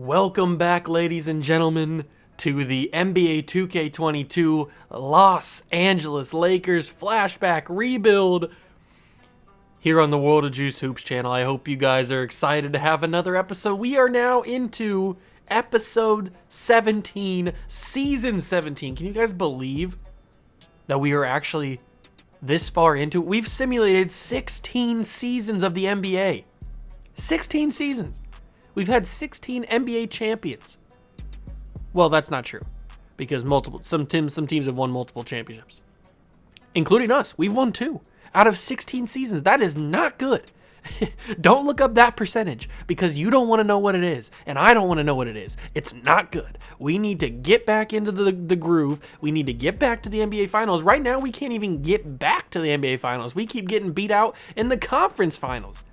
Welcome back, ladies and gentlemen, to the NBA 2K22 Los Angeles Lakers Flashback Rebuild here on the World of Juice Hoops channel. I hope you guys are excited to have another episode. We are now into episode 17, season 17. Can you guys believe that we are actually this far into it? We've simulated 16 seasons of the NBA. 16 seasons. We've had 16 NBA champions. Well, that's not true, because some teams have won multiple championships, including us. We've won 2 out of 16 seasons. That is not good. Don't look up that percentage, because you don't want to know what it is, and I don't want to know what it is. It's not good. We need to get back into the groove. We need to get back to the NBA Finals. Right now, we can't even get back to the NBA Finals. We keep getting beat out in the conference finals.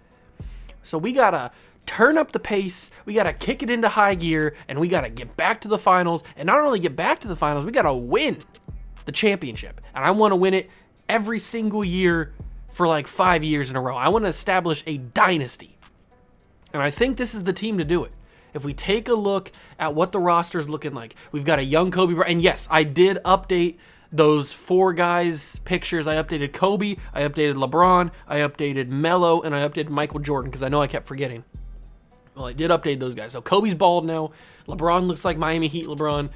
So we got to turn up the pace, we got to kick it into high gear, and we got to get back to the finals. And not only get back to the finals, we got to win the championship. And I want to win it every single year for like 5 years in a row. I want to establish a dynasty. And I think this is the team to do it. If we take a look at what the roster is looking like, we've got a young Kobe Bryant. And yes, I did update those 4 guys' pictures. I updated Kobe, I updated LeBron, I updated Melo, and I updated Michael Jordan, because I know I kept forgetting. Well, I did update those guys. So Kobe's bald now. LeBron looks like Miami Heat LeBron.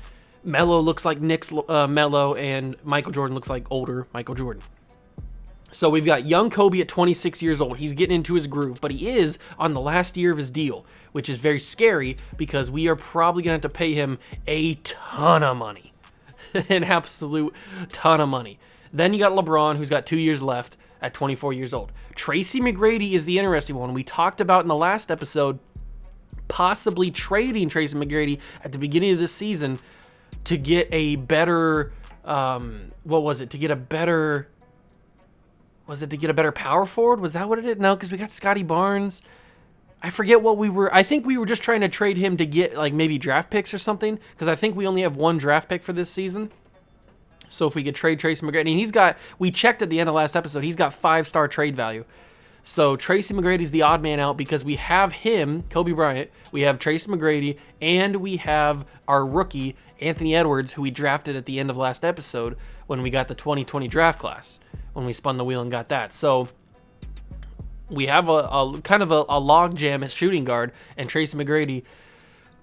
Melo looks like Knicks Melo. And Michael Jordan looks like older Michael Jordan. So we've got young Kobe at 26 years old. He's getting into his groove, but he is on the last year of his deal, which is very scary because we are probably going to have to pay him a ton of money. An absolute ton of money. Then you got LeBron, who's got 2 years left at 24 years old. Tracy McGrady is the interesting one. We talked about in the last episode possibly trading Tracy McGrady at the beginning of this season to get a better, to get a better power forward? Was that what it is? No, because we got Scotty Barnes. I forget what we were. I think we were just trying to trade him to get like maybe draft picks or something, because I think we only have 1 draft pick for this season. So if we could trade Tracy McGrady, and we checked at the end of last episode, he's got 5-star trade value. So Tracy McGrady's the odd man out because we have him, Kobe Bryant, we have Tracy McGrady, and we have our rookie, Anthony Edwards, who we drafted at the end of last episode when we got the 2020 draft class, when we spun the wheel and got that. So we have a kind of a log jam at shooting guard, and Tracy McGrady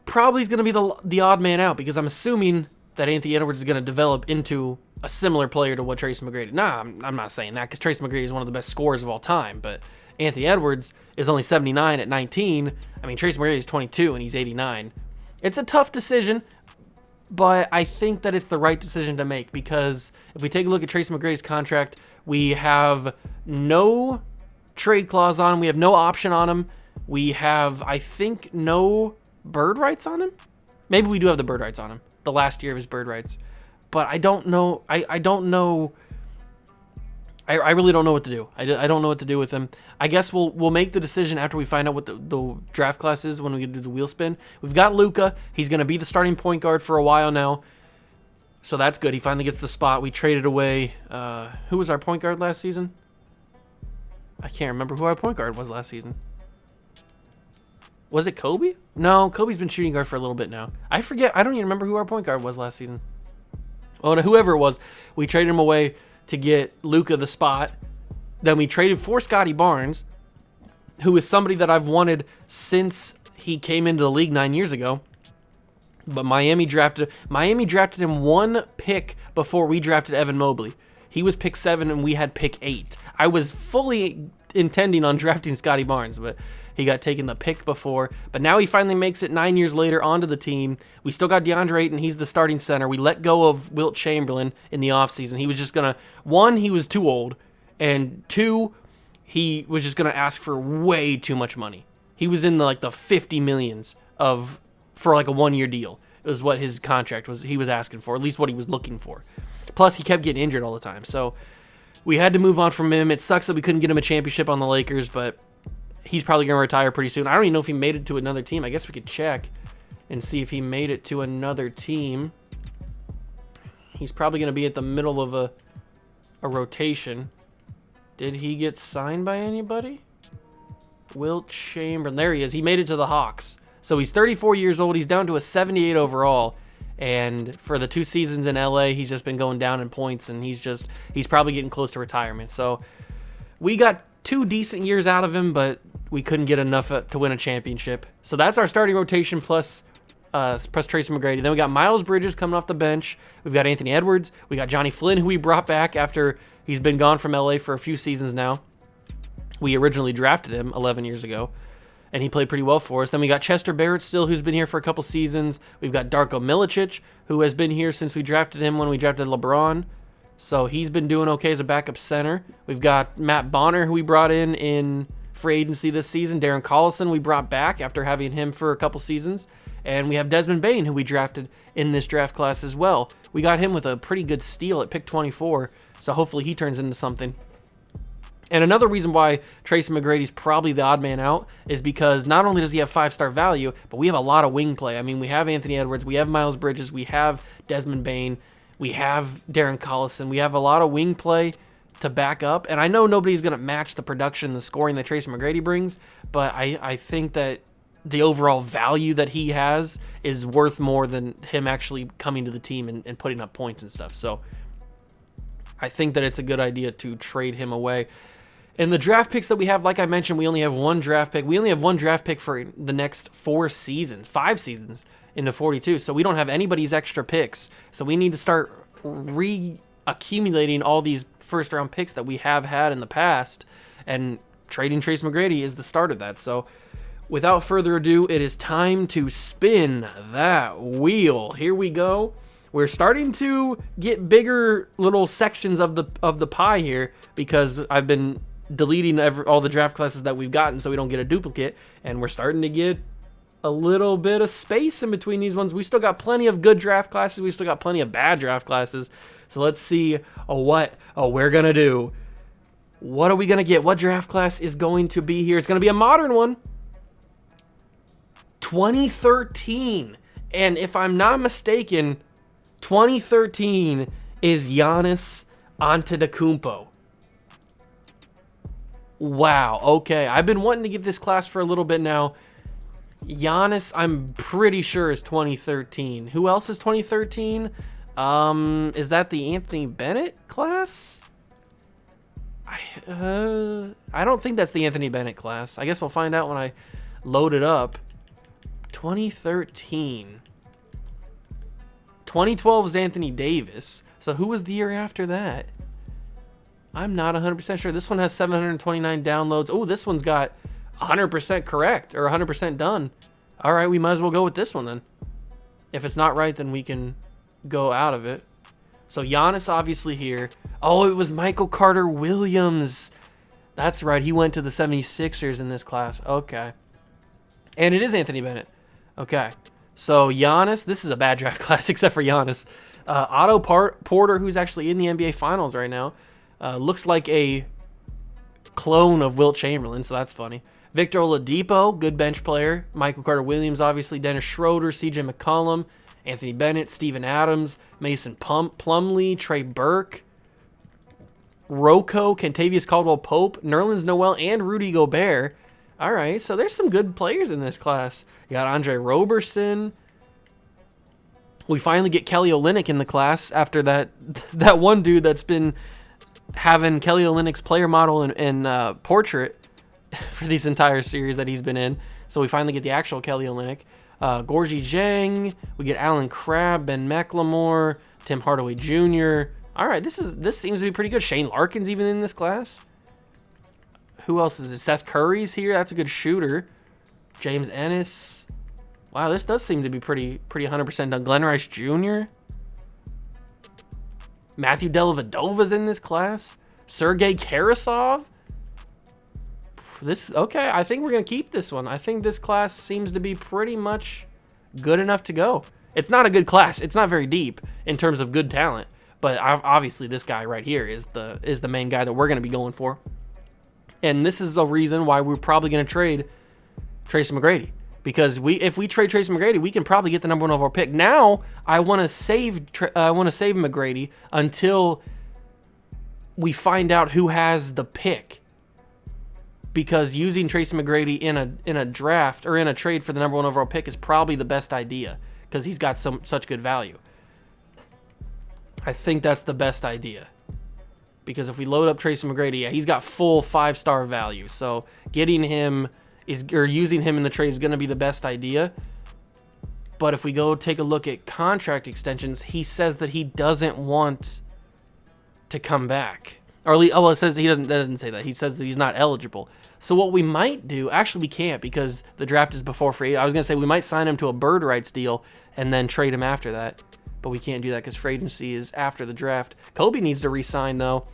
probably is going to be the odd man out, because I'm assuming that Anthony Edwards is going to develop into a similar player to what Tracy McGrady. Nah, I'm not saying that, because Tracy McGrady is one of the best scorers of all time, but Anthony Edwards is only 79 at 19. I mean, Tracy McGrady is 22 and he's 89. It's a tough decision, but I think that it's the right decision to make, because if we take a look at Tracy McGrady's contract, we have no trade clause on him. We have no option on him. We have, I think, no bird rights on him. Maybe we do have the bird rights on him, the last year of his bird rights. But I don't know. I don't know. I really don't know what to do. I don't know what to do with him. I guess we'll make the decision after we find out what the draft class is, when we do the wheel spin. We've got Luka. He's going to be the starting point guard for a while now. So that's good. He finally gets the spot. We traded away. Who was our point guard last season? I can't remember who our point guard was last season. Was it Kobe? No, Kobe's been shooting guard for a little bit now. I forget. I don't even remember who our point guard was last season. Oh, no, whoever it was, we traded him away to get Luka the spot. Then we traded for Scotty Barnes, who is somebody that I've wanted since he came into the league 9 years ago. But Miami drafted him 1 pick before we drafted Evan Mobley. He was pick 7 and we had pick 8. I was fully intending on drafting Scotty Barnes, but he got taken the pick before. But now he finally makes it 9 years later onto the team. We still got DeAndre Ayton. He's the starting center. We let go of Wilt Chamberlain in the offseason. He was just going to, 1, he was too old. And 2, he was just going to ask for way too much money. He was in the 50 millions for like a 1-year deal. It was what his contract was. He was asking for, at least what he was looking for. Plus, he kept getting injured all the time. So we had to move on from him. It sucks that we couldn't get him a championship on the Lakers, but he's probably going to retire pretty soon. I don't even know if he made it to another team. I guess we could check and see if he made it to another team. He's probably going to be at the middle of a rotation. Did he get signed by anybody? Wilt Chamberlain. There he is. He made it to the Hawks. So he's 34 years old. He's down to a 78 overall. And for the 2 seasons in LA, he's just been going down in points, and he's probably getting close to retirement. So we got 2 decent years out of him, but we couldn't get enough to win a championship. So that's our starting rotation plus Tracy McGrady. Then we got Miles Bridges coming off the bench. We've got Anthony Edwards. We got Johnny Flynn, who we brought back after he's been gone from LA for a few seasons now. We originally drafted him 11 years ago, and he played pretty well for us. Then we got Chester Barrett still, who's been here for a couple seasons. We've got Darko Milicic, who has been here since we drafted him when we drafted LeBron. So he's been doing okay as a backup center. We've got Matt Bonner, who we brought in free agency this season. Darren Collison we brought back after having him for a couple seasons. And we have Desmond Bane, who we drafted in this draft class as well. We got him with a pretty good steal at pick 24, so hopefully he turns into something. And another reason why Tracy McGrady's probably the odd man out is because not only does he have 5-star value, but we have a lot of wing play. I mean, we have Anthony Edwards, we have Miles Bridges, we have Desmond Bane, we have Darren Collison. We have a lot of wing play to back up. And I know nobody's going to match the production and the scoring that Tracy McGrady brings, but I think that the overall value that he has is worth more than him actually coming to the team and putting up points and stuff. So I think that it's a good idea to trade him away. And the draft picks that we have, like I mentioned, we only have 1 draft pick. We only have 1 draft pick for the next 5 seasons into 42. So we don't have anybody's extra picks. So we need to start reaccumulating all these first round picks that we have had in the past. And trading Trace McGrady is the start of that. So without further ado, it is time to spin that wheel. Here we go. We're starting to get bigger little sections of the pie here because I've been deleting all the draft classes that we've gotten so we don't get a duplicate, and we're starting to get a little bit of space in between these ones. We still got plenty of good draft classes. We still got plenty of bad draft classes. So let's see what we're going to do. What are we going to get? What draft class is going to be here? It's going to be a modern one. 2013. And if I'm not mistaken, 2013 is Giannis Antetokounmpo. Wow, okay. I've been wanting to get this class for a little bit now. Giannis, I'm pretty sure, is 2013. Who else is 2013? Is that the Anthony Bennett class? I don't think that's the Anthony Bennett class. I guess we'll find out when I load it up. 2013. 2012 is Anthony Davis. So who was the year after that? I'm not 100% sure. This one has 729 downloads. Oh, this one's got 100% correct or 100% done. All right, we might as well go with this one then. If it's not right, then we can go out of it. So Giannis obviously here. Oh, it was Michael Carter Williams. That's right. He went to the 76ers in this class. Okay. And it is Anthony Bennett. Okay. So Giannis, this is a bad draft class except for Giannis. Otto Porter, who's actually in the NBA Finals right now. Looks like a clone of Wilt Chamberlain, so that's funny. Victor Oladipo, good bench player. Michael Carter Williams, obviously. Dennis Schroeder, CJ McCollum, Anthony Bennett, Steven Adams, Mason Plumlee, Trey Burke, Rocco, Kentavious Caldwell-Pope, Nerlens Noel, and Rudy Gobert. All right, so there's some good players in this class. You got Andre Roberson. We finally get Kelly Olynyk in the class after that one dude that's been having Kelly Olynyk's player model and portrait for these entire series that he's been in. So we finally get the actual Kelly Olynyk. Gorgie Jang. We get Alan Crabb, Ben McLemore, Tim Hardaway Jr. All right, this seems to be pretty good. Shane Larkin's even in this class. Who else is it? Seth Curry's here. That's a good shooter. James Ennis. Wow, this does seem to be pretty 100% done. Glenn Rice Jr. Matthew Dellavedova's in this class. Sergei Karasov. Okay, I think we're going to keep this one. I think this class seems to be pretty much good enough to go. It's not a good class. It's not very deep in terms of good talent. But obviously this guy right here is the main guy that we're going to be going for. And this is the reason why we're probably going to trade Tracy McGrady. Because if we trade Tracy McGrady, we can probably get the number 1 overall pick. Now, I want to save McGrady until we find out who has the pick. because using Tracy McGrady in a draft or in a trade for the number 1 overall pick is probably the best idea because he's got such good value. I think that's the best idea. Because if we load up Tracy McGrady, yeah, he's got full 5-star value. So getting him using him in the trade is going to be the best idea. But if we go take a look at contract extensions, he says that he doesn't want to come back. Or at least, it says he doesn't say that. He says that he's not eligible. So what we might do, actually we can't because the draft is before free agency. I was going to say we might sign him to a bird rights deal and then trade him after that. But we can't do that because free agency is after the draft. Kobe needs to re-sign, though.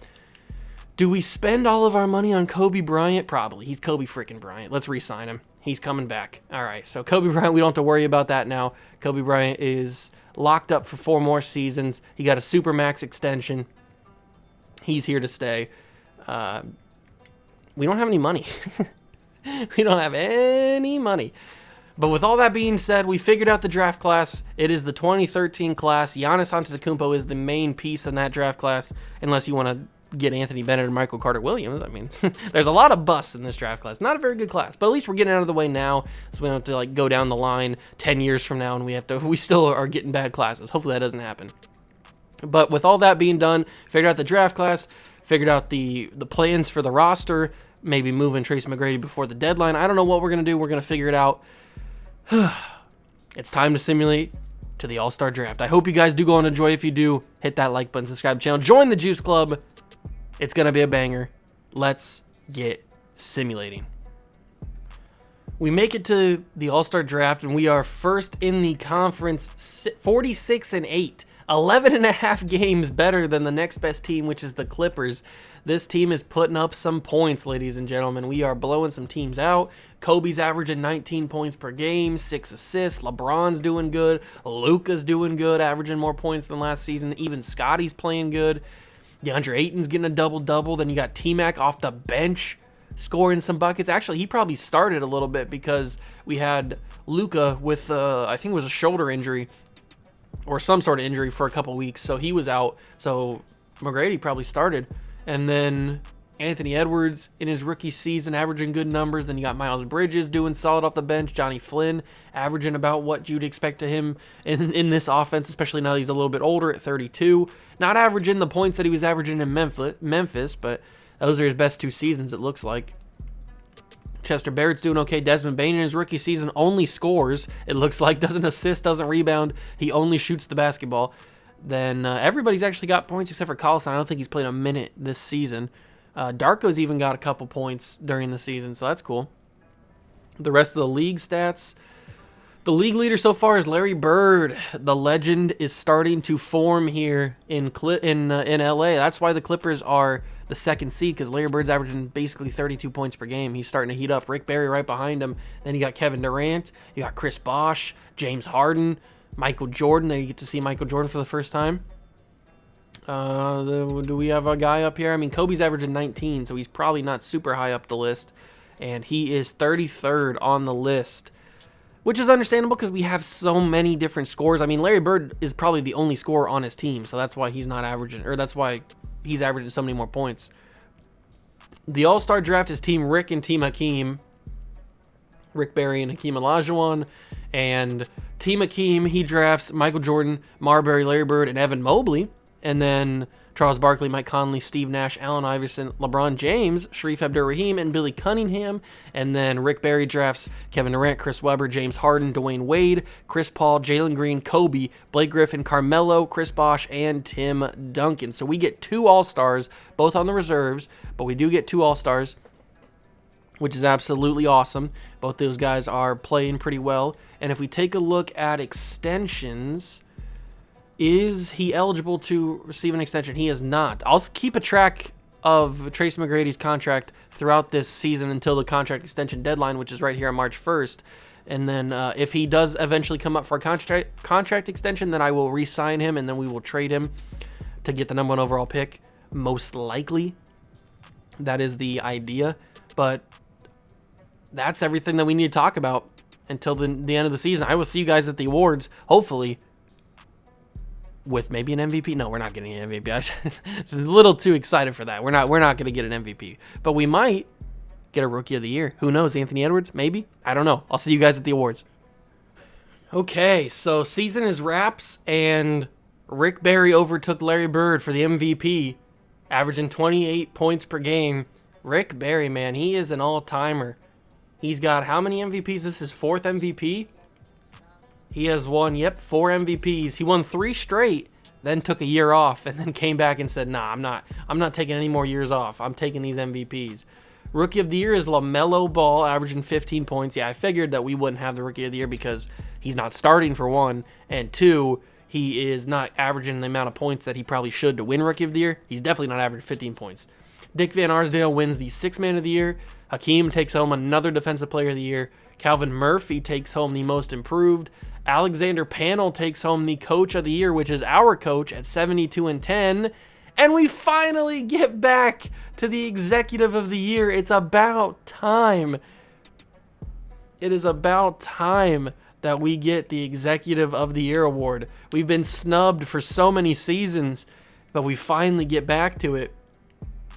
Do we spend all of our money on Kobe Bryant? Probably. He's Kobe freaking Bryant. Let's re-sign him. He's coming back. All right, so Kobe Bryant, we don't have to worry about that now. Kobe Bryant is locked up for 4 more seasons. He got a Supermax extension. He's here to stay. We don't have any money. We don't have any money. But with all that being said, we figured out the draft class. It is the 2013 class. Giannis Antetokounmpo is the main piece in that draft class, unless you want to get Anthony Bennett or Michael Carter-Williams. I mean, there's a lot of busts in this draft class. Not a very good class, but at least we're getting out of the way now, so we don't have to like go down the line 10 years from now and we still are getting bad classes. Hopefully that doesn't happen. But with all that being done, figured out the draft class, figured out the plans for the roster, maybe moving Tracy McGrady before the deadline. I don't know what we're going to do. We're going to figure it out. It's time to simulate to the All-Star Draft. I hope you guys do go and enjoy. If you do, hit that like button, subscribe to the channel, join the Juice Club. It's going to be a banger. Let's get simulating. We make it to the All-Star Draft, and we are first in the conference, 46-8. 11.5 games better than the next best team, which is the Clippers. This team is putting up some points, ladies and gentlemen. We are blowing some teams out. Kobe's averaging 19 points per game, 6 assists. LeBron's doing good. Luka's doing good, averaging more points than last season. Even Scotty's playing good. DeAndre Ayton's getting a double-double. Then you got T-Mac off the bench scoring some buckets. Actually, he probably started a little bit because we had Luka with, I think it was a shoulder injury or some sort of injury for a couple weeks, so he was out. So McGrady probably started. And then Anthony Edwards in his rookie season averaging good numbers. Then you got Miles Bridges doing solid off the bench. Johnny Flynn averaging about what you'd expect to him in this offense, especially now that he's a little bit older at 32. Not averaging the points that he was averaging in Memphis, but those are his best 2 seasons, it looks like. Chester Barrett's doing okay. Desmond Bane in his rookie season only scores, it looks like. Doesn't assist, doesn't rebound. He only shoots the basketball. Then everybody's actually got points except for Collison. I don't think he's played a minute this season. Darko's even got a couple points during the season, so that's cool. The rest of the league stats. The league leader so far is Larry Bird. The legend is starting to form here in LA. That's why the Clippers are the 2nd seed, because Larry Bird's averaging basically 32 points per game. He's starting to heat up. Rick Barry right behind him. Then you got Kevin Durant. You got Chris Bosh, James Harden, Michael Jordan. There you get to see Michael Jordan for the first time. Do we have a guy up here? I mean, Kobe's averaging 19, so he's probably not super high up the list. And he is 33rd on the list, which is understandable because we have so many different scores. I mean, Larry Bird is probably the only scorer on his team, so that's why he's not averaging, or that's why he's averaging so many more points. The All-Star Draft is Team Rick and Team Hakeem. Rick Barry and Hakeem Olajuwon. And Team Hakeem, he drafts Michael Jordan, Marbury, Larry Bird, and Evan Mobley. And then Charles Barkley, Mike Conley, Steve Nash, Allen Iverson, LeBron James, Sharif Abdur-Rahim, and Billy Cunningham. And then Rick Barry drafts Kevin Durant, Chris Webber, James Harden, Dwayne Wade, Chris Paul, Jalen Green, Kobe, Blake Griffin, Carmelo, Chris Bosh, and Tim Duncan. So we get 2 All-Stars, both on the reserves, but we do get 2 All-Stars, which is absolutely awesome. Both those guys are playing pretty well. And if we take a look at extensions, is he eligible to receive an extension? He is not. I'll keep a track of Tracy McGrady's contract throughout this season until the contract extension deadline, which is right here on March 1st. And then if he does eventually come up for a contract extension, then I will re-sign him, and then we will trade him to get the number 1 overall pick, most likely. That is the idea. But that's everything that we need to talk about until the end of the season. I will see you guys at the awards, hopefully, with maybe an MVP. No, we're not getting an MVP. I'm a little too excited for that. We're not going to get an MVP, but we might get a Rookie of the Year. Who knows? Anthony Edwards? Maybe? I don't know. I'll see you guys at the awards. Okay, so season is wraps, and Rick Barry overtook Larry Bird for the MVP, averaging 28 points per game. Rick Barry, man, he is an all-timer. He's got how many MVPs? This is 4th MVP. He has won, 4 MVPs. He won 3 straight, then took a year off, and then came back and said, nah, I'm not taking any more years off. I'm taking these MVPs. Rookie of the Year is LaMelo Ball, averaging 15 points. Yeah, I figured that we wouldn't have the Rookie of the Year because he's not starting for 1, and 2, he is not averaging the amount of points that he probably should to win Rookie of the Year. He's definitely not averaging 15 points. Dick Van Arsdale wins the 6th Man of the Year. Hakeem takes home another Defensive Player of the Year. Calvin Murphy takes home the Most Improved. Alexander Panel takes home the Coach of the Year, which is our coach at 72-10. And we finally get back to the Executive of the Year. It's about time. It is about time that we get the Executive of the Year award. We've been snubbed for so many seasons, but we finally get back to it.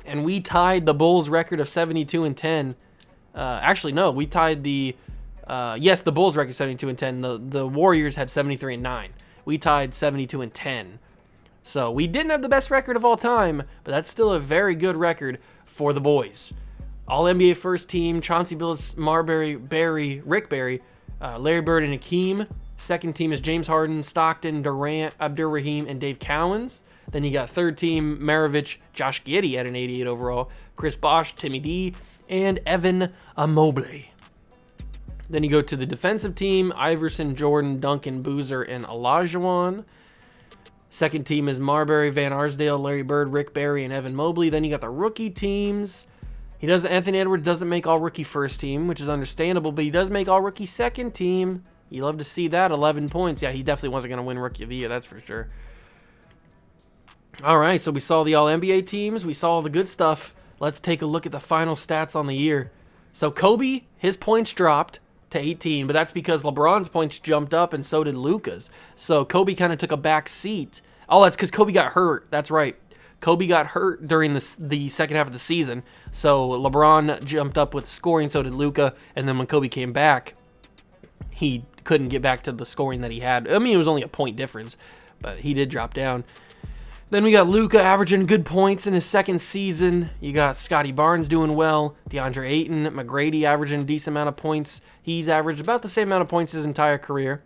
And we tied the Bulls record of 72-10. Actually, no, we tied the Bulls record 72-10. The Warriors had 73-9. We tied 72-10. So we didn't have the best record of all time, but that's still a very good record for the boys. All NBA first team: Chauncey Billups, Marbury, Barry, Rick Barry, Larry Bird, and Hakeem. Second team is James Harden, Stockton, Durant, Abdur-Rahim, and Dave Cowens. Then you got third team, Maravich, Josh Giddey at an 88 overall, Chris Bosh, Timmy D, and Evan Mobley. Then you go to the defensive team, Iverson, Jordan, Duncan, Boozer, and Olajuwon. Second team is Marbury, Van Arsdale, Larry Bird, Rick Barry, and Evan Mobley. Then you got the rookie teams. Anthony Edwards doesn't make all rookie first team, which is understandable, but he does make all rookie second team. You love to see that, 11 points. Yeah, he definitely wasn't going to win Rookie of the Year, that's for sure. All right, so we saw the All-NBA teams. We saw all the good stuff. Let's take a look at the final stats on the year. So Kobe, his points dropped to 18, but that's because LeBron's points jumped up and so did Luka's. So Kobe kind of took a back seat. Oh, that's because Kobe got hurt. That's right. Kobe got hurt during the second half of the season. So LeBron jumped up with scoring, so did Luka. And then when Kobe came back, he couldn't get back to the scoring that he had. I mean, it was only a point difference, but he did drop down. Then we got Luka averaging good points in his second season. You got Scotty Barnes doing well. DeAndre Ayton, McGrady averaging a decent amount of points. He's averaged about the same amount of points his entire career.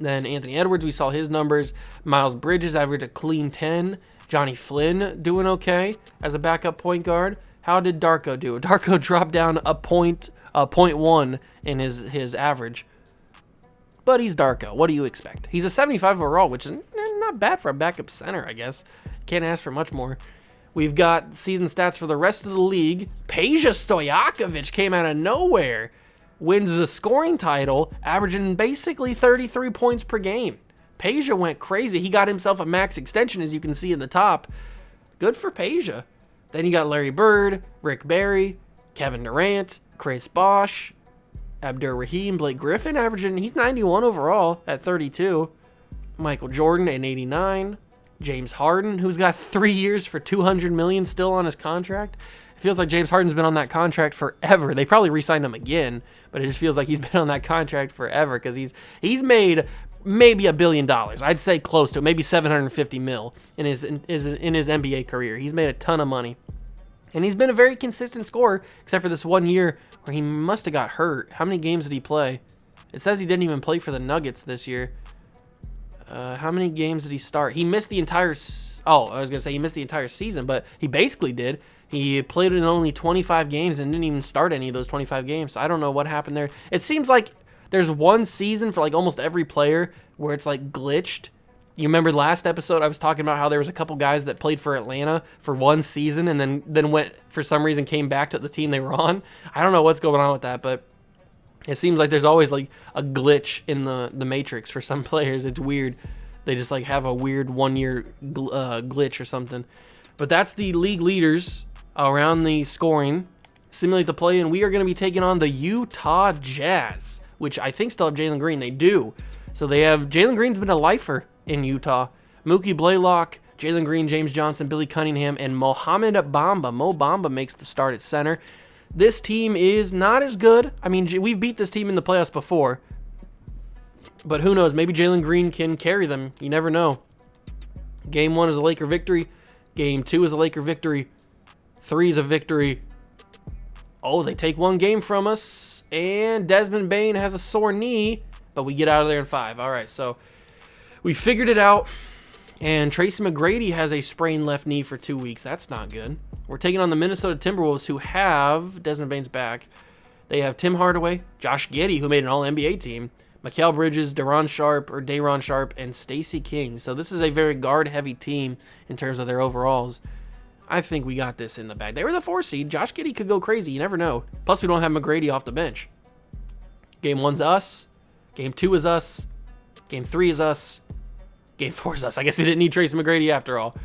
Then Anthony Edwards, we saw his numbers. Miles Bridges averaged a clean 10. Johnny Flynn doing okay as a backup point guard. How did Darko do? Darko dropped down a point 0.1 in his average. But he's Darko. What do you expect? He's a 75 overall, which is not bad for a backup center, I guess. Can't ask for much more. We've got season stats for the rest of the league. Peja Stojakovic came out of nowhere. Wins the scoring title, averaging basically 33 points per game. Peja went crazy. He got himself a max extension, as you can see in the top. Good for Peja. Then you got Larry Bird, Rick Barry, Kevin Durant, Chris Bosh, Abdur-Rahim, Blake Griffin averaging, he's 91 overall at 32. Michael Jordan at 89. James Harden, who's got 3 years for $200 million still on his contract. It feels like James Harden's been on that contract forever. They probably re-signed him again, but it just feels like he's been on that contract forever because he's made maybe $1 billion. I'd say close to it, maybe $750 million in his NBA career. He's made a ton of money. And he's been a very consistent scorer, except for this 1 year where he must have got hurt. How many games did he play? It says he didn't even play for the Nuggets this year. How many games did he start? He missed the entire... he missed the entire season, but he basically did. He played in only 25 games and didn't even start any of those 25 games. So I don't know what happened there. It seems like there's one season for like almost every player where it's like glitched. You remember last episode I was talking about how there was a couple guys that played for Atlanta for one season and then went, for some reason, came back to the team they were on. I don't know what's going on with that, but it seems like there's always like a glitch in the matrix for some players. It's weird. They just like have a weird 1 year glitch or something. But that's the league leaders around the scoring. Simulate the play, and we are going to be taking on the Utah Jazz, which I think still have Jalen Green. They do. So they have Jalen Green's been a lifer in Utah. Mookie Blaylock, Jalen Green, James Johnson, Billy Cunningham, and Mohamed Bamba. Mo Bamba makes the start at center. This team is not as good. I mean, we've beat this team in the playoffs before. But who knows? Maybe Jalen Green can carry them. You never know. Game 1 is a Laker victory. Game 2 is a Laker victory. 3 is a victory. Oh, they take 1 game from us. And Desmond Bane has a sore knee. But we get out of there in 5. All right, so we figured it out. And Tracy McGrady has a sprained left knee for 2 weeks. That's not good. We're taking on the Minnesota Timberwolves, who have Desmond Bane's back. They have Tim Hardaway, Josh Giddey, who made an All-NBA team, Mikal Bridges, Day'Ron Sharpe, and Stacey King. So this is a very guard-heavy team in terms of their overalls. I think we got this in the bag. They were the 4 seed. Josh Giddey could go crazy. You never know. Plus, we don't have McGrady off the bench. Game 1's us. Game 2 is us. Game 3 is us. Game 4 is us. I guess we didn't need Tracy McGrady after all.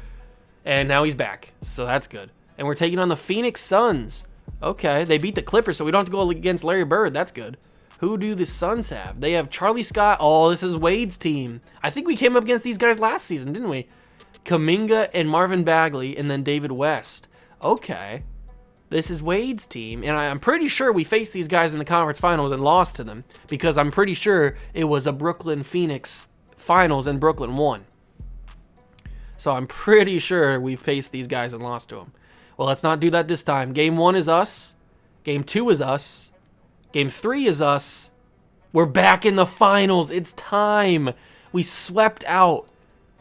And now he's back. So that's good. And we're taking on the Phoenix Suns. Okay, they beat the Clippers, so we don't have to go against Larry Bird. That's good. Who do the Suns have? They have Charlie Scott. Oh, this is Wade's team. I think we came up against these guys last season, didn't we? Kuminga and Marvin Bagley, and then David West. Okay. This is Wade's team, and I'm pretty sure we faced these guys in the conference finals and lost to them, because I'm pretty sure it was a Brooklyn-Phoenix finals and Brooklyn won. So I'm pretty sure we faced these guys and lost to them. Well, let's not do that this time. Game 1 is us. Game 2 is us. Game 3 is us. We're back in the finals. It's time. We swept out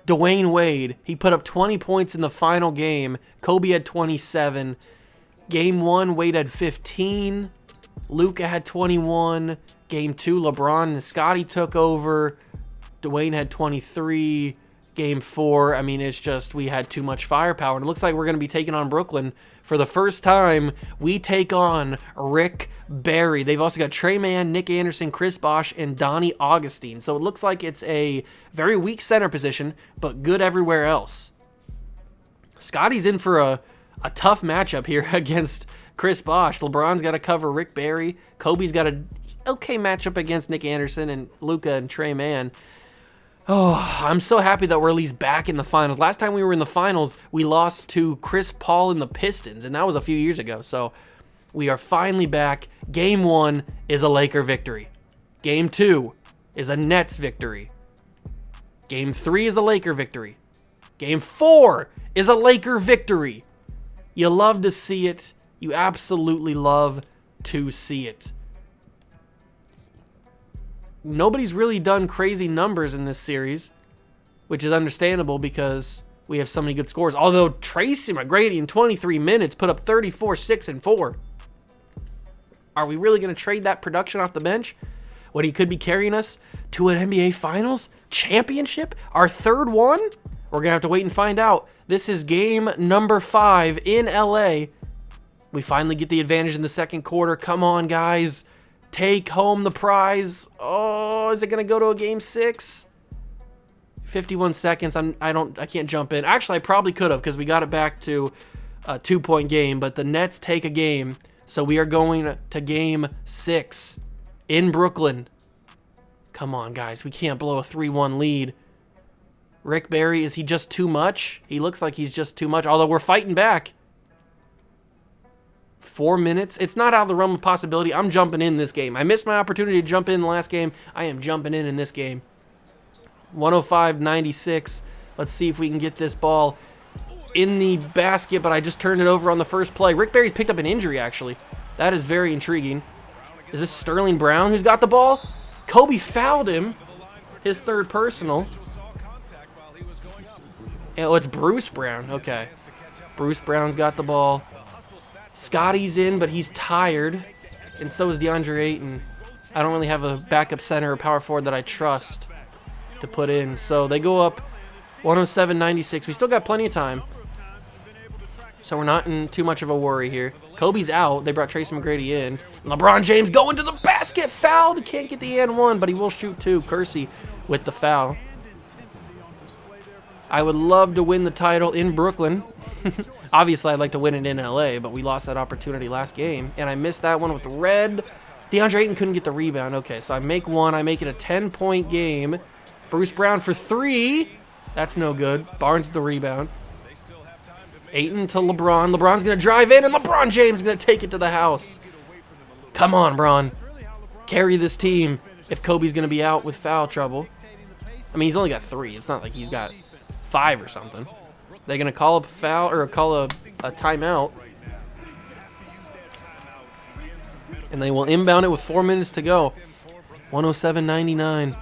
Dwayne Wade. He put up 20 points in the final game. Kobe had 27. Game 1, Wade had 15. Luka had 21. Game 2, LeBron and Scottie took over. Dwayne had 23. Game 4, I mean, it's just we had too much firepower. And it looks like we're going to be taking on Brooklyn. For the first time, we take on Rick Barry. They've also got Trey Mann, Nick Anderson, Chris Bosh, and Donnie Augustine. So it looks like it's a very weak center position, but good everywhere else. Scottie's in for a tough matchup here against Chris Bosh. LeBron's got to cover Rick Barry. Kobe's got an okay matchup against Nick Anderson and Luka and Trey Mann. Oh, I'm so happy that we're at least back in the finals. Last time we were in the finals, we lost to Chris Paul and the Pistons, and that was a few years ago. So we are finally back. Game 1 is a Laker victory. Game 2 is a Nets victory. Game 3 is a Laker victory. Game 4 is a Laker victory. You love to see it. You absolutely love to see it. Nobody's really done crazy numbers in this series, which is understandable because we have so many good scores. Although Tracy McGrady in 23 minutes put up 34, 6, and 4. Are we really going to trade that production off the bench? What, he could be carrying us to an NBA Finals championship? Our 3rd one? We're going to have to wait and find out. This is game number 5 in LA. We finally get the advantage in the 2nd quarter. Come on, guys. Take home the prize. Oh, is it going to go to a game 6? 51 seconds. I can't jump in. Actually, I probably could have because we got it back to a 2-point game, but the Nets take a game. So we are going to game 6 in Brooklyn. Come on, guys. We can't blow a 3-1 lead. Rick Barry, is he just too much? He looks like he's just too much, although we're fighting back. 4 minutes. It's not out of the realm of possibility. I'm jumping in this game. I missed my opportunity to jump in the last game. I am jumping in this game. 105-96. Let's see if we can get this ball in the basket, but I just turned it over on the first play. Rick Barry's picked up an injury, actually. That is very intriguing. Is this Sterling Brown who's got the ball? Kobe fouled him. His 3rd personal. Oh, it's Bruce Brown. Okay. Bruce Brown's got the ball. Scottie's in, but he's tired. And so is DeAndre Ayton. I don't really have a backup center or power forward that I trust to put in. So they go up 107-96. We still got plenty of time. So we're not in too much of a worry here. Kobe's out. They brought Tracy McGrady in. LeBron James going to the basket. Fouled. Can't get the and 1, but he will shoot 2. Kersey with the foul. I would love to win the title in Brooklyn. Obviously, I'd like to win it in LA, but we lost that opportunity last game, and I missed that one with red. DeAndre Ayton couldn't get the rebound. Okay, so I make 1. I make it a 10-point game. Bruce Brown for 3. That's no good. Barnes with the rebound. Ayton to LeBron. LeBron's going to drive in, and LeBron James is going to take it to the house. Come on, Bron. Carry this team if Kobe's going to be out with foul trouble. I mean, he's only got 3. It's not like he's got 5 or something. They're going to call a foul or call a timeout. And they will inbound it with 4 minutes to go. 107-99.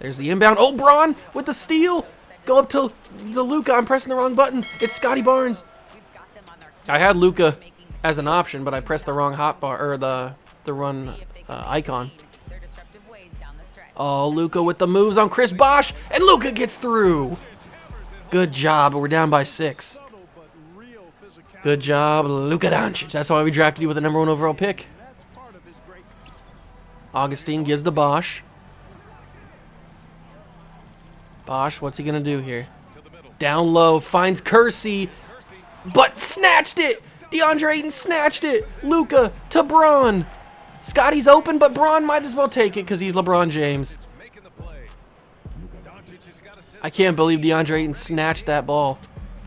There's the inbound. Oh, Bron with the steal. Go up to the Luka. I'm pressing the wrong buttons. It's Scotty Barnes. I had Luka as an option, but I pressed the wrong hotbar or the run icon. Oh, Luka with the moves on Chris Bosh, and Luka gets through. Good job. We're down by 6. Good job, Luka Doncic. That's why we drafted you with the #1 overall pick. Augustine gives to Bosh. Bosh, what's he going to do here? Down low, finds Kersey, but snatched it. DeAndre Ayton snatched it. Luka to Bron. Scotty's open, but Bron might as well take it because he's LeBron James. I can't believe DeAndre Ayton snatched that ball.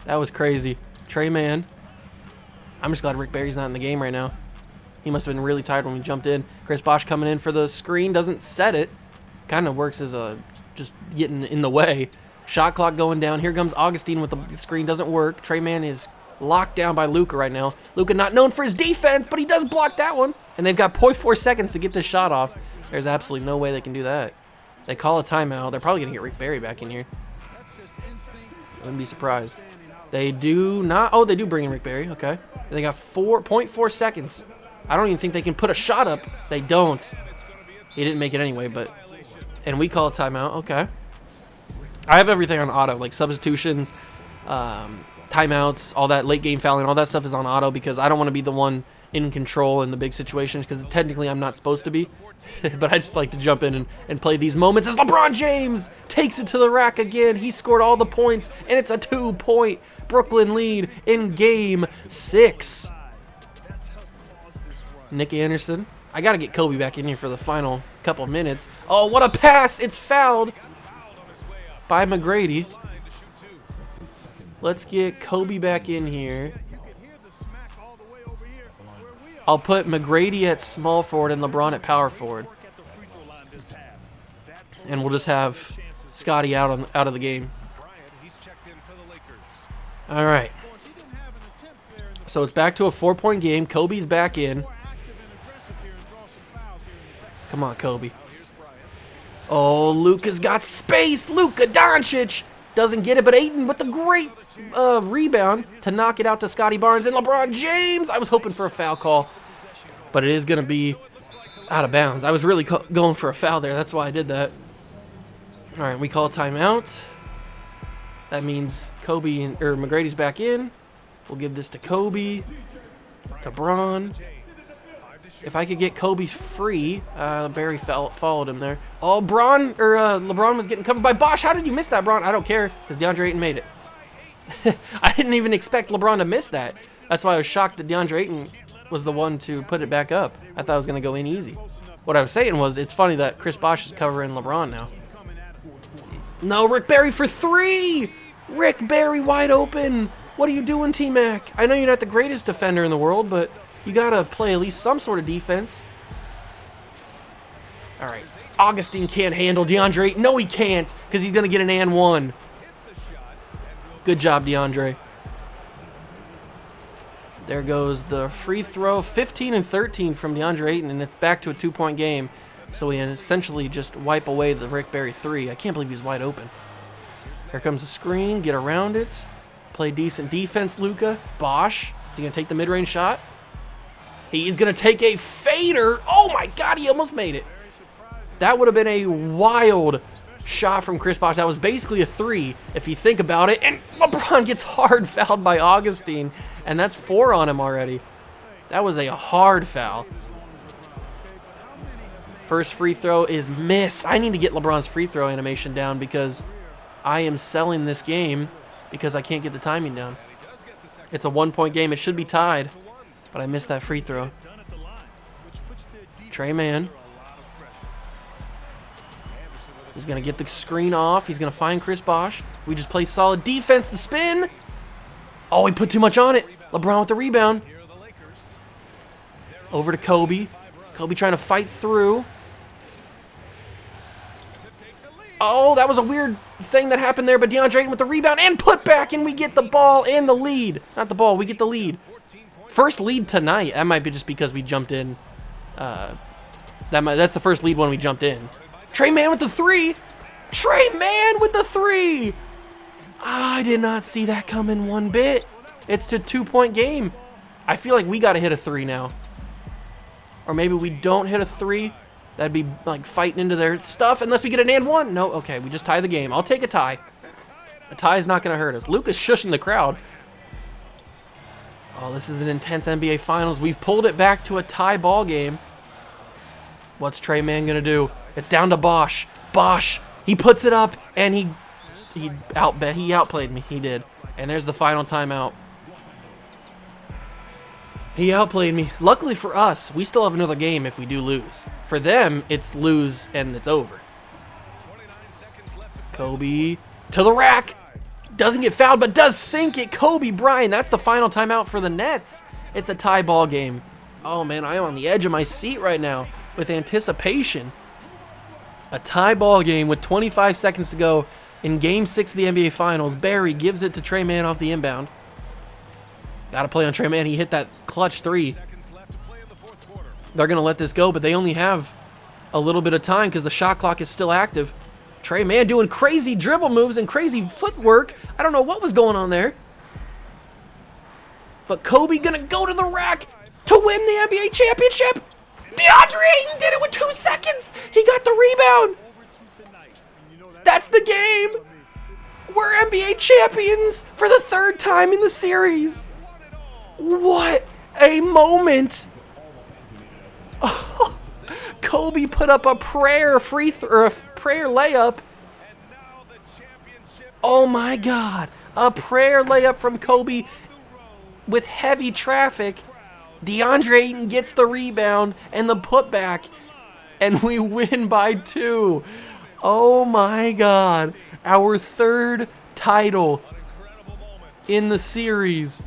That was crazy. Trey Mann. I'm just glad Rick Barry's not in the game right now. He must have been really tired when we jumped in. Chris Bosh coming in for the screen. Doesn't set it. Kind of works as a just getting in the way. Shot clock going down. Here comes Augustine with the screen. Doesn't work. Trey Mann is locked down by Luka right now. Luka not known for his defense, but he does block that one. And they've got 0.4 seconds to get this shot off. There's absolutely no way they can do that. They call a timeout. They're probably going to get Rick Barry back in here. Wouldn't be surprised. They do not. Oh, they do bring in Rick Barry. Okay. They got 4.4 seconds. I don't even think they can put a shot up. They don't. He didn't make it anyway, but... And we call a timeout. Okay. I have everything on auto, like substitutions, timeouts, all that late game fouling, all that stuff is on auto because I don't want to be the one in control in the big situations because technically I'm not supposed to be. But I just like to jump in and play these moments as LeBron James takes it to the rack again. He scored all the points, and it's a 2-point Brooklyn lead in Game 6. Nick Anderson. I got to get Kobe back in here for the final couple minutes. Oh, what a pass. It's fouled by McGrady. Let's get Kobe back in here. I'll put McGrady at small forward and LeBron at power forward. And we'll just have Scotty out of the game. All right. So it's back to a 4-point game. Kobe's back in. Come on, Kobe. Oh, Luka's got space. Luka Doncic doesn't get it, but Ayton with the great rebound to knock it out to Scotty Barnes and LeBron James. I was hoping for a foul call, but it is going to be out of bounds. I was really going for a foul there. That's why I did that. All right, we call a timeout. That means Kobe or McGrady's back in. We'll give this to Kobe, to Bron. If I could get Kobe free, Barry followed him there. Oh, LeBron was getting covered by Bosh. How did you miss that, Bron? I don't care, because DeAndre Ayton made it. I didn't even expect LeBron to miss that. That's why I was shocked that DeAndre Ayton was the one to put it back up. I thought it was going to go in easy. What I was saying was, it's funny that Chris Bosh is covering LeBron now. No, Rick Barry for 3! Rick Barry wide open. What are you doing, T-Mac? I know you're not the greatest defender in the world, but you got to play at least some sort of defense. All right. Augustine can't handle DeAndre. No, he can't, because he's going to get an and one. Good job, DeAndre. There goes the free throw. 15 and 13 from DeAndre Ayton, and it's back to a 2-point game. So we essentially just wipe away the Rick Barry 3. I can't believe he's wide open. Here comes the screen. Get around it. Play decent defense, Luka. Bosh. Is he going to take the mid-range shot? He's going to take a fader. Oh, my God. He almost made it. That would have been a wild shot from Chris Bosh. That was basically a 3 if you think about it. And LeBron gets hard fouled by Augustine. And that's 4 on him already. That was a hard foul. First free throw is missed. I need to get LeBron's free throw animation down because I am selling this game because I can't get the timing down. It's a 1-point game. It should be tied, but I missed that free throw. Trey Mann. He's going to get the screen off. He's going to find Chris Bosh. We just play solid defense. The spin. Oh, he put too much on it. LeBron with the rebound. Over to Kobe. Kobe trying to fight through. Oh, that was a weird thing that happened there, but DeAndre Ayton with the rebound and put back, and we get the ball and the lead. Not the ball, we get the lead. First lead tonight. That might be just because we jumped in. That's the first lead when we jumped in. Trey Mann with the three. Trey Mann with the three. I did not see that coming one bit. It's a 2-point game. I feel like we got to hit a three now. Or maybe we don't hit a three. That'd be like fighting into their stuff unless we get an and one. No, okay, we just tie the game. I'll take a tie. A tie is not going to hurt us. Luka's shushing the crowd. Oh, this is an intense NBA Finals. We've pulled it back to a tie ball game. What's Trey Mann going to do? It's down to Bosh. Bosh, he puts it up, and he outplayed me. He did. And there's the final timeout. He outplayed me. Luckily for us, we still have another game if we do lose. For them, it's lose and it's over. Kobe to the rack. Doesn't get fouled, but does sink it. Kobe Bryant. That's the final timeout for the Nets. It's a tie ball game. Oh, man, I am on the edge of my seat right now with anticipation. A tie ball game with 25 seconds to go in Game 6 of the NBA Finals. Barry gives it to Trey Mann off the inbound. Got to play on Trey Mann. He hit that clutch three. They're going to let this go, but they only have a little bit of time because the shot clock is still active. Trey Mann doing crazy dribble moves and crazy footwork. I don't know what was going on there. But Kobe going to go to the rack to win the NBA championship. DeAndre Ayton did it with 2 seconds. He got the rebound. That's the game. We're NBA champions for the 3rd time in the series. What a moment. Oh, Kobe put up a prayer prayer layup. Oh my God. A prayer layup from Kobe with heavy traffic. DeAndre Ayton gets the rebound and the putback, and we win by 2. Oh my God. Our 3rd title in the series.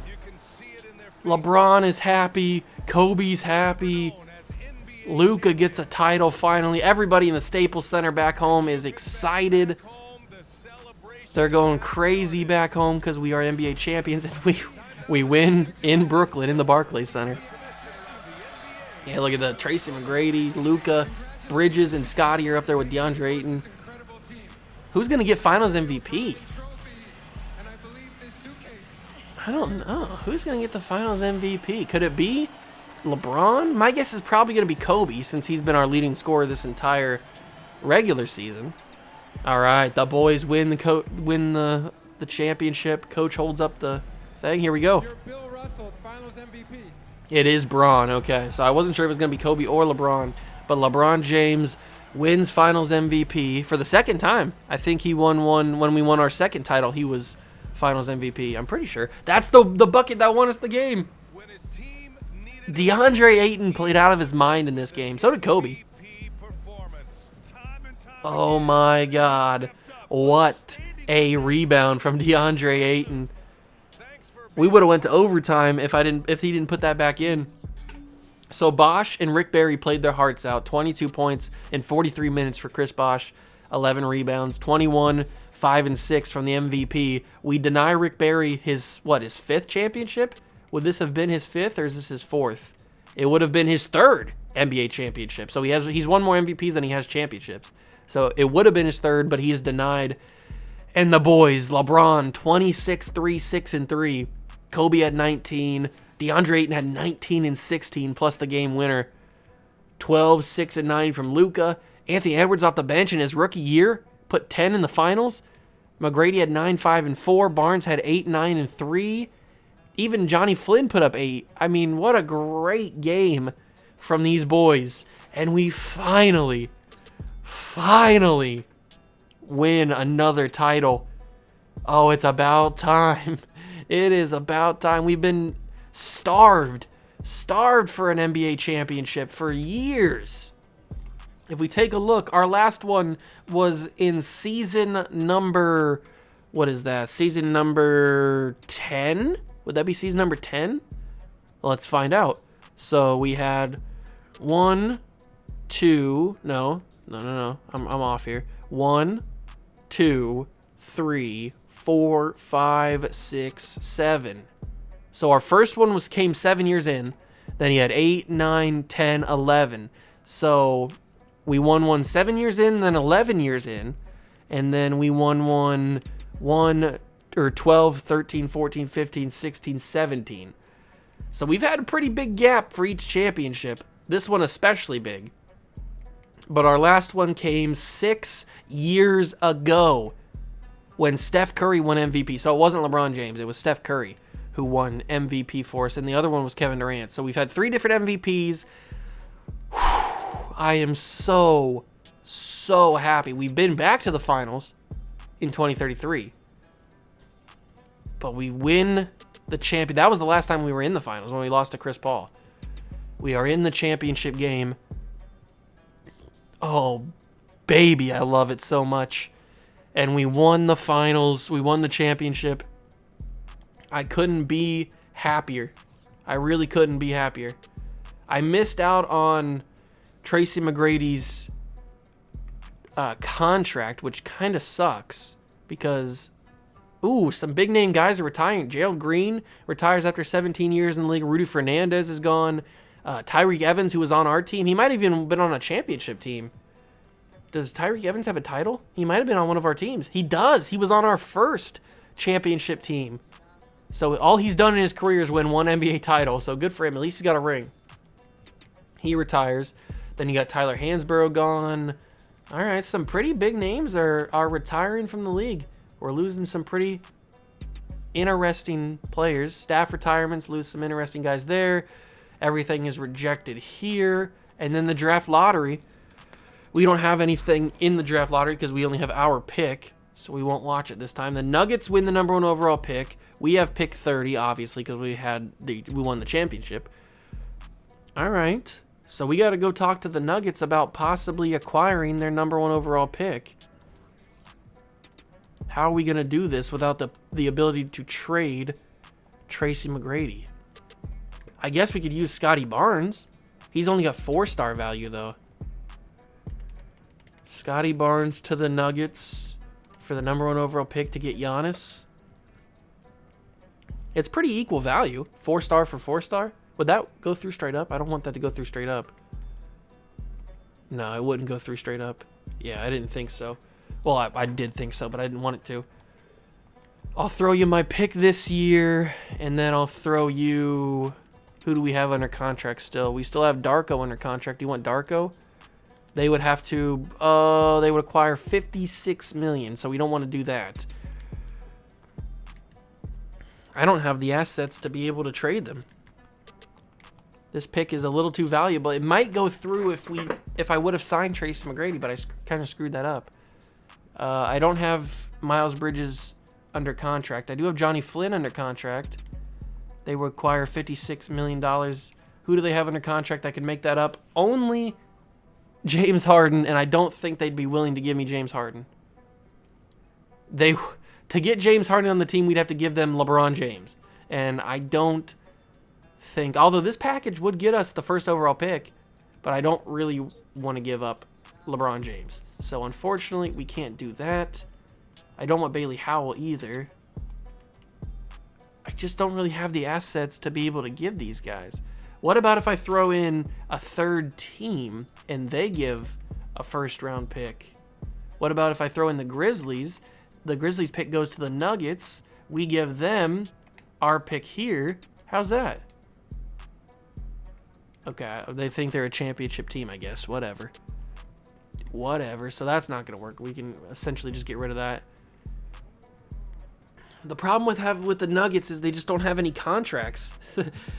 LeBron is happy. Kobe's happy. Luka gets a title finally. Everybody in the Staples Center back home is excited. They're going crazy back home because we are NBA champions, and we win in Brooklyn in the Barclays Center. Yeah, look at that. Tracy McGrady, Luka, Bridges, and Scotty are up there with DeAndre Ayton. Who's going to get Finals MVP? I don't know. Who's going to get the Finals MVP? Could it be LeBron? My guess is probably going to be Kobe since he's been our leading scorer this entire regular season. All right, the boys win the championship. Coach holds up the thing. Here we go. It is Braun. Okay, so I wasn't sure if it was going to be Kobe or LeBron, but LeBron James wins Finals MVP for the 2nd time. I think he won one when we won our 2nd title. He was Finals MVP. I'm pretty sure. That's the bucket that won us the game. DeAndre Ayton played out of his mind in this game. So did Kobe. Oh my God. What a rebound from DeAndre Ayton. We would have went to overtime if he didn't put that back in. So Bosh and Rick Barry played their hearts out. 22 points in 43 minutes for Chris Bosh. 11 rebounds. 21, 5, and 6 from the MVP. We deny Rick Barry his 5th championship? Would this have been his 5th or is this his 4th? It would have been his 3rd NBA championship. So he's won more MVPs than he has championships. So it would have been his 3rd, but he is denied. And the boys, LeBron, 26, 3, 6, and 3. Kobe had 19. DeAndre Ayton had 19 and 16 plus the game winner. 12, 6, and 9 from Luka. Anthony Edwards off the bench in his rookie year put 10 in the finals. McGrady had 9, 5, and 4. Barnes had 8, 9, and 3. Even Johnny Flynn put up 8. I mean, what a great game from these boys. And we finally win another title. Oh, it's about time. It is about time. We've been starved for an NBA championship for years. If we take a look, our last one was in season number, what is that? Season number 10? Would that be season number 10? Let's find out. So we had 1, 2, no. I'm off here. 1, 2, 3, 4, 5, 6, 7. So our first one came 7 years in. Then he had 8, 9, 10, 11. So we won one 7 years in, then 11 years in. And then we won one 12, 13, 14, 15, 16, 17. So we've had a pretty big gap for each championship. This one especially big. But our last one came 6 years ago when Steph Curry won MVP. So it wasn't LeBron James. It was Steph Curry who won MVP for us. And the other one was Kevin Durant. So we've had 3 different MVPs. I am so happy. We've been back to the finals in 2033. But we win the champion. That was the last time we were in the finals, when we lost to Chris Paul. We are in the championship game. Oh, baby, I love it so much. And we won the finals. We won the championship. I couldn't be happier. I really couldn't be happier. I missed out on Tracy McGrady's contract, which kind of sucks because, some big name guys are retiring. Gerald Green retires after 17 years in the league. Rudy Fernandez is gone. Tyreek Evans, who was on our team, he might have even been on a championship team. Does Tyreek Evans have a title? He might have been on one of our teams. He does. He was on our first championship team. So all he's done in his career is win one NBA title. So good for him. At least he's got a ring. He retires. Then you got Tyler Hansborough gone. All right, some pretty big names are retiring from the league. We're losing some pretty interesting players. Staff retirements, lose some interesting guys there. Everything is rejected here. And then the draft lottery. We don't have anything in the draft lottery because we only have our pick, so we won't watch it this time. The Nuggets win the number 1 overall pick. We have pick 30, obviously, because we won the championship. All right, so we got to go talk to the Nuggets about possibly acquiring their number 1 overall pick. How are we going to do this without the ability to trade Tracy McGrady? I guess we could use Scotty Barnes. He's only got 4-star value, though. Scotty Barnes to the Nuggets for the number 1 overall pick to get Giannis. It's pretty equal value. 4-star for 4-star. Would that go through straight up? I don't want that to go through straight up. No, it wouldn't go through straight up. Yeah, I didn't think so. Well, I did think so, but I didn't want it to. I'll throw you my pick this year, and then I'll throw you... Who do we have under contract still? We still have Darko under contract. Do you want Darko? They would have to... they would acquire $56 million, so we don't want to do that. I don't have the assets to be able to trade them. This pick is a little too valuable. It might go through if I would have signed Tracy McGrady, but I kind of screwed that up. I don't have Miles Bridges under contract. I do have Johnny Flynn under contract. They would acquire $56 million. Who do they have under contract that could make that up? Only James Harden, and I don't think they'd be willing to give me James Harden. To get James Harden on the team, we'd have to give them LeBron James. And I don't think, although this package would get us the 1st overall pick, but I don't really want to give up LeBron James. So unfortunately, we can't do that. I don't want Bailey Howell either. I just don't really have the assets to be able to give these guys. What about if I throw in a 3rd team and they give a 1st round pick? What about if I throw in the Grizzlies? The Grizzlies pick goes to the Nuggets. We give them our pick here. How's that? Okay, they think they're a championship team, I guess. Whatever. So that's not going to work. We can essentially just get rid of that. The problem with the Nuggets is they just don't have any contracts.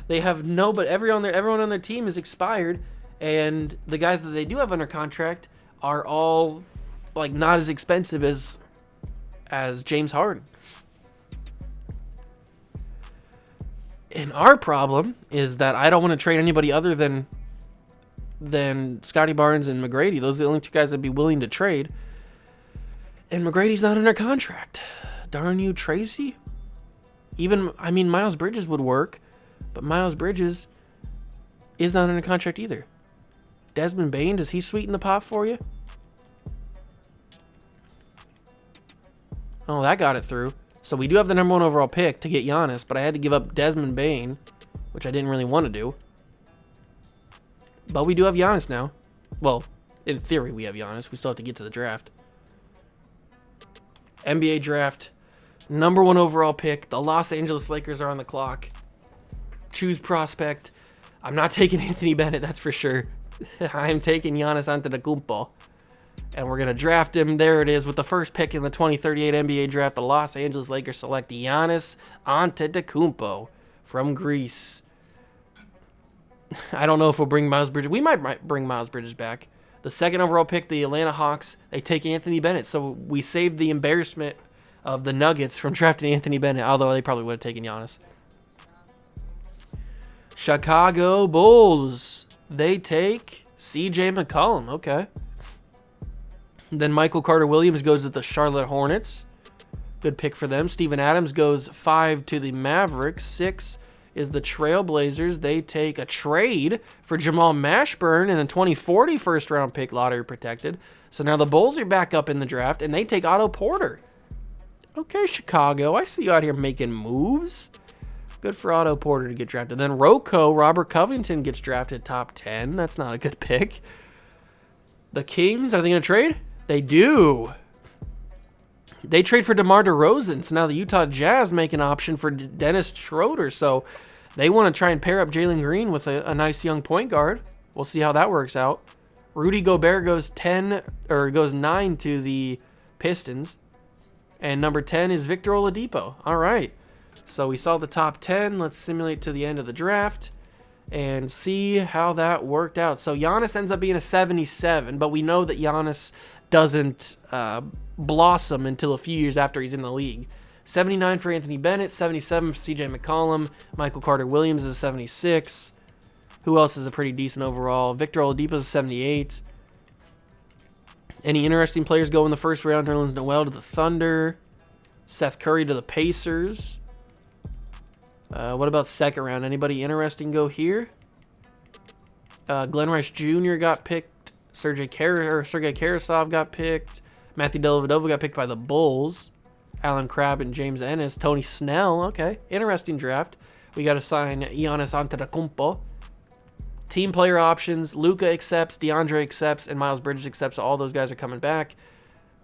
They have but everyone on their team is expired, and the guys that they do have under contract are all like not as expensive as James Harden. And our problem is that I don't want to trade anybody other than than Scotty Barnes and McGrady. Those are the only two guys I'd be willing to trade. And McGrady's not under contract. Darn you, Tracy. Miles Bridges would work, but Miles Bridges is not under contract either. Desmond Bane, does he sweeten the pot for you? Oh, that got it through. So we do have the number 1 overall pick to get Giannis, but I had to give up Desmond Bane, which I didn't really want to do. But we do have Giannis now. Well, in theory, we have Giannis. We still have to get to the draft. NBA draft, number 1 overall pick. The Los Angeles Lakers are on the clock. Choose prospect. I'm not taking Anthony Bennett, that's for sure. I'm taking Giannis Antetokounmpo. And we're going to draft him. There it is. With the first pick in the 2038 NBA draft, the Los Angeles Lakers select Giannis Antetokounmpo from Greece. I don't know if we'll bring Miles Bridges. We might bring Miles Bridges back. The second overall pick, the Atlanta Hawks, they take Anthony Bennett. So we saved the embarrassment of the Nuggets from drafting Anthony Bennett, although they probably would have taken Giannis. Chicago Bulls. They take C.J. McCollum. Okay. Then Michael Carter-Williams goes to the Charlotte Hornets. Good pick for them. Steven Adams goes 5 to the Mavericks. 6 is the Trailblazers. They take a trade for Jamal Mashburn and a 2040 first-round pick, lottery protected. So now the Bulls are back up in the draft, and they take Otto Porter. Okay, Chicago. I see you out here making moves. Good for Otto Porter to get drafted. Then Robert Covington gets drafted top 10. That's not a good pick. The Kings, are they going to trade? They do. They trade for DeMar DeRozan. So now the Utah Jazz make an option for Dennis Schroeder. So they want to try and pair up Jalen Green with a nice young point guard. We'll see how that works out. Rudy Gobert goes 9 to the Pistons. And number 10 is Victor Oladipo. All right. So we saw the top 10. Let's simulate to the end of the draft and see how that worked out. So Giannis ends up being a 77, but we know that Giannis doesn't blossom until a few years after he's in the league. 79 for Anthony Bennett, 77 for C.J. McCollum. Michael Carter-Williams is a 76. Who else is a pretty decent overall? Victor Oladipo is a 78. Any interesting players go in the first round? Nerlens Noel to the Thunder. Seth Curry to the Pacers. What about second round? Anybody interesting go here? Glenn Rice Jr. got picked. Sergei Karasov got picked. Matthew Dellavedova got picked by the Bulls. Alan Crabb and James Ennis. Tony Snell. Okay, interesting draft. We got to sign Giannis Antetokounmpo. Team player options. Luka accepts. DeAndre accepts. And Miles Bridges accepts. So all those guys are coming back.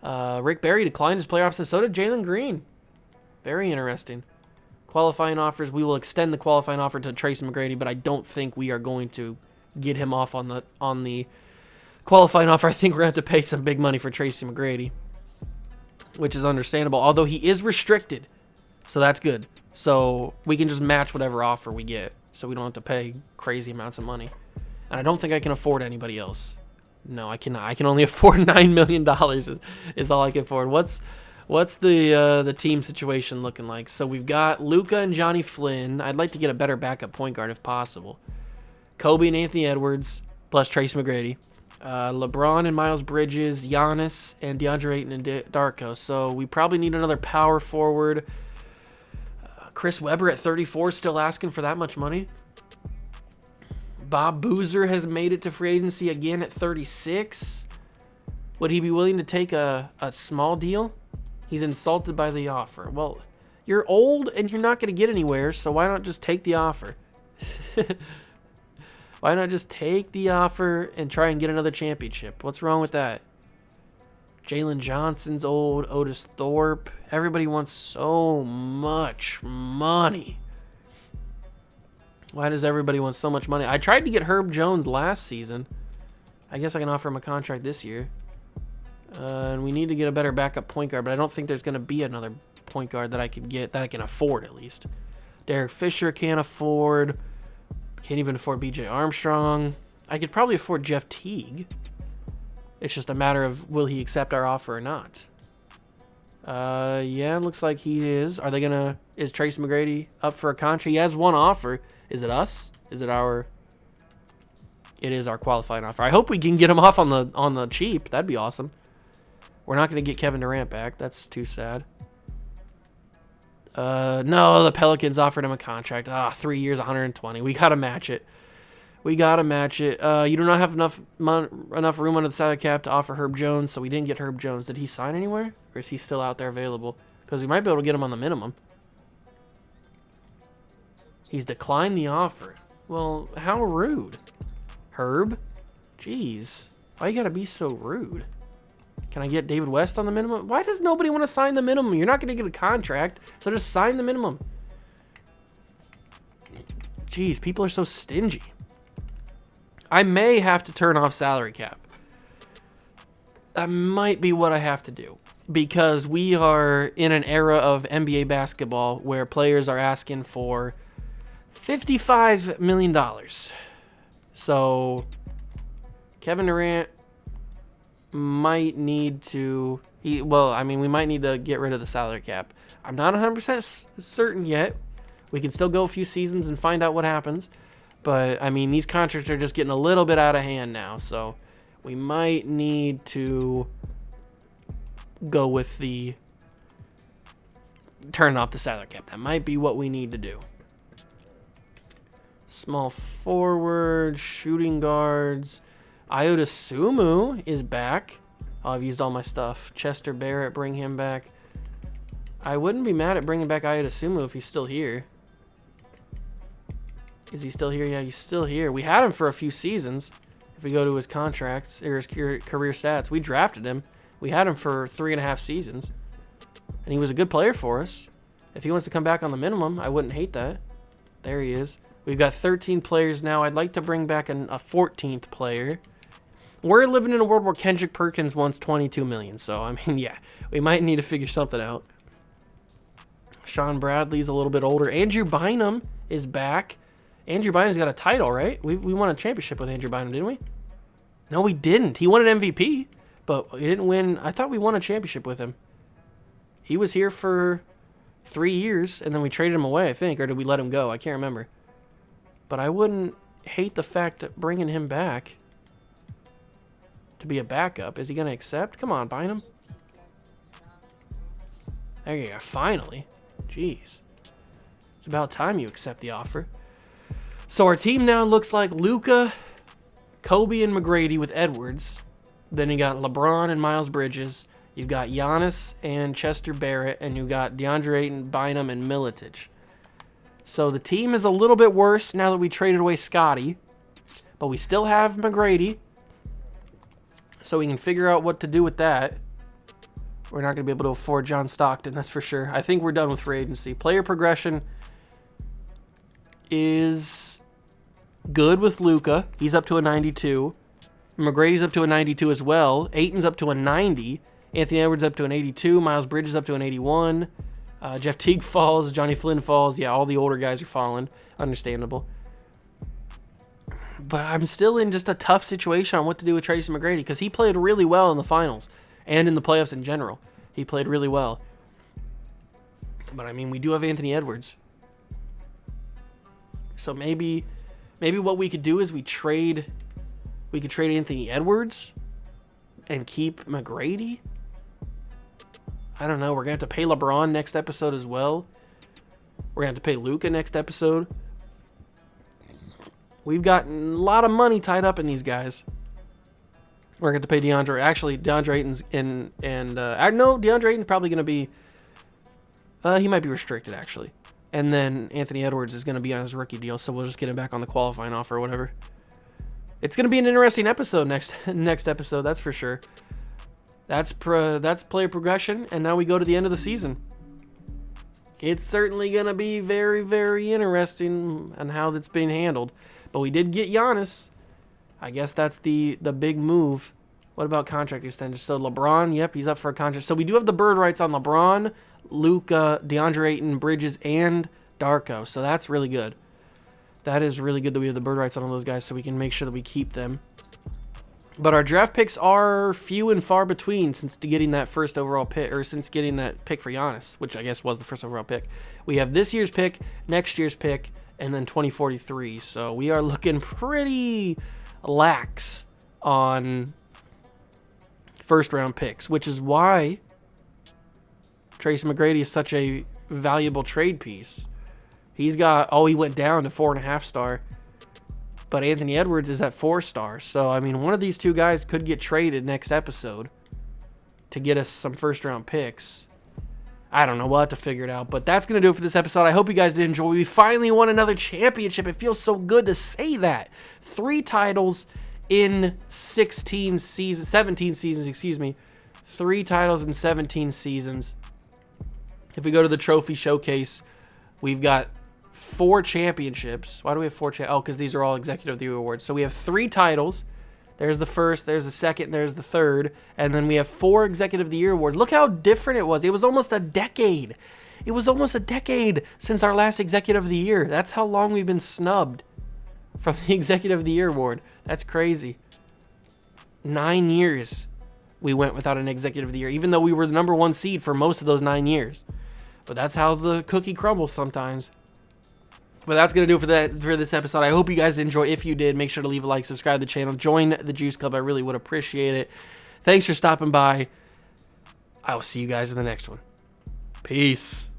Rick Barry declined his player option. So did Jalen Green. Very interesting. Qualifying offers. We will extend the qualifying offer to Tracy McGrady, but I don't think we are going to get him off on the qualifying offer. I think we're going to have to pay some big money for Tracy McGrady, which is understandable, although he is restricted. So that's good. So we can just match whatever offer we get, so we don't have to pay crazy amounts of money. And I don't think I can afford anybody else. No, I cannot. I can only afford $9 million is all I can afford. What's the team situation looking like? So we've got Luka and Johnny Flynn. I'd like to get a better backup point guard if possible. Kobe and Anthony Edwards, plus Trace McGrady. LeBron and Miles Bridges, Giannis, and DeAndre Ayton and Darko. So we probably need another power forward. Chris Webber at 34, still asking for that much money. Bob Boozer has made it to free agency again at 36. Would he be willing to take a small deal? He's insulted by the offer. Well, you're old and you're not going to get anywhere, so why not just take the offer? Why not just take the offer and try and get another championship? What's wrong with that? Jalen Johnson's old. Otis Thorpe. Everybody wants so much money. Why does everybody want so much money? I tried to get Herb Jones last season. I guess I can offer him a contract this year. And we need to get a better backup point guard, but I don't think there's going to be another point guard that I could get, that I can afford at least. Derek Fisher can't afford. Can't even afford BJ Armstrong. I could probably afford Jeff Teague. It's just a matter of will he accept our offer or not. Yeah, looks like he is. Are they going to... Is Trace McGrady up for a contract? He has one offer. Is it us? Is it our... It is our qualifying offer. I hope we can get him off on the cheap. That'd be awesome. We're not going to get Kevin Durant back. That's too sad. No, the Pelicans offered him a contract. 3 years, 120. We got to match it. You do not have enough room under the salary cap to offer Herb Jones, so we didn't get Herb Jones. Did he sign anywhere? Or is he still out there available? Because we might be able to get him on the minimum. He's declined the offer. Well, how rude. Herb? Jeez. Why you gotta be so rude? Can I get David West on the minimum? Why does nobody want to sign the minimum? You're not going to get a contract, so just sign the minimum. Jeez, people are so stingy. I may have to turn off salary cap. That might be what I have to do. Because we are in an era of NBA basketball where players are asking for $55 million. So, Kevin Durant might need to... we might need to get rid of the salary cap. I'm not 100% certain yet. We can still go a few seasons and find out what happens. But, I mean, these contracts are just getting a little bit out of hand now. So, we might need to go with the turning off the salary cap. That might be what we need to do. Small forward, shooting guards. Iota Sumu is back. Oh, I've used all my stuff. Chester Barrett, bring him back. I wouldn't be mad at bringing back Iota Sumu if he's still here. Is he still here? Yeah, he's still here. We had him for a few seasons. If we go to his contracts or his career stats, we drafted him. We had him for 3.5 seasons. And he was a good player for us. If he wants to come back on the minimum, I wouldn't hate that. There he is. We've got 13 players now. I'd like to bring back a 14th player. We're living in a world where Kendrick Perkins wants $22 million. So, I mean, yeah, we might need to figure something out. Sean Bradley's a little bit older. Andrew Bynum is back. Andrew Bynum's got a title, right? We won a championship with Andrew Bynum, didn't we? No, we didn't. He won an MVP, but we didn't win. I thought we won a championship with him. He was here for 3 years, and then we traded him away, I think, or did we let him go? I can't remember. But I wouldn't hate the fact that bringing him back to be a backup. Is he going to accept? Come on, Bynum. There you go. Finally. Jeez. It's about time you accept the offer. So our team now looks like Luka, Kobe, and McGrady with Edwards. Then you got LeBron and Miles Bridges. You've got Giannis and Chester Barrett. And you got DeAndre Ayton, Bynum, and Milicic. So the team is a little bit worse now that we traded away Scotty. But we still have McGrady. So we can figure out what to do with that. We're not going to be able to afford John Stockton, that's for sure. I think we're done with free agency. Player progression is good with Luka. He's up to a 92. McGrady's up to a 92 as well. Ayton's up to a 90. Anthony Edwards up to an 82. Miles Bridges up to an 81. Jeff Teague falls. Johnny Flynn falls. Yeah, all the older guys are falling. Understandable. But I'm still in just a tough situation on what to do with Tracy McGrady because he played really well in the finals and in the playoffs in general. He played really well. But, I mean, we do have Anthony Edwards. So maybe what we could do is we could trade Anthony Edwards and keep McGrady. I don't know. We're going to have to pay LeBron next episode as well. We're going to have to pay Luka next episode. We've got a lot of money tied up in these guys. We're going to pay DeAndre. Actually, DeAndre Ayton's DeAndre Ayton's probably going to be... he might be restricted, actually. And then Anthony Edwards is going to be on his rookie deal, so we'll just get him back on the qualifying offer or whatever. It's going to be an interesting episode next episode, that's for sure. That's player progression, and now we go to the end of the season. It's certainly going to be very, very interesting on how that's being handled. But we did get Giannis. I guess that's the big move. What about contract extension? So LeBron, yep, he's up for a contract. So we do have the bird rights on LeBron, Luka, DeAndre Ayton, Bridges, and Darko. So that's really good. That is really good that we have the bird rights on all those guys so we can make sure that we keep them. But our draft picks are few and far between since getting that first overall pick, or since getting that pick for Giannis, which I guess was the first overall pick. We have this year's pick, next year's pick, and then 2043. So we are looking pretty lacks on first-round picks, which is why Tracy McGrady is such a valuable trade piece. He went down to 4.5 star, but Anthony Edwards is at 4 stars. So, I mean, one of these two guys could get traded next episode to get us some first-round picks. I don't know. We'll have to figure it out. But that's going to do it for this episode. I hope you guys did enjoy. We finally won another championship. It feels so good to say that. 3 titles in 17 seasons, 3 titles in 17 seasons. If we go to the trophy showcase, we've got 4 championships. Why do we have 4 championships? Oh, because these are all Executive of the Year awards. So we have 3 titles. There's the first, there's the second, there's the third. And then we have 4 Executive of the Year awards. Look how different it was. It was almost a decade. It was almost a decade since our last Executive of the Year. That's how long we've been snubbed from the Executive of the Year award. That's crazy. 9 years we went without an Executive of the Year, even though we were the number 1 seed for most of those 9 years. But that's how the cookie crumbles sometimes. But that's going to do it for this episode. I hope you guys enjoy. If you did, make sure to leave a like, subscribe to the channel, join the Juice Club. I really would appreciate it. Thanks for stopping by. I will see you guys in the next one. Peace.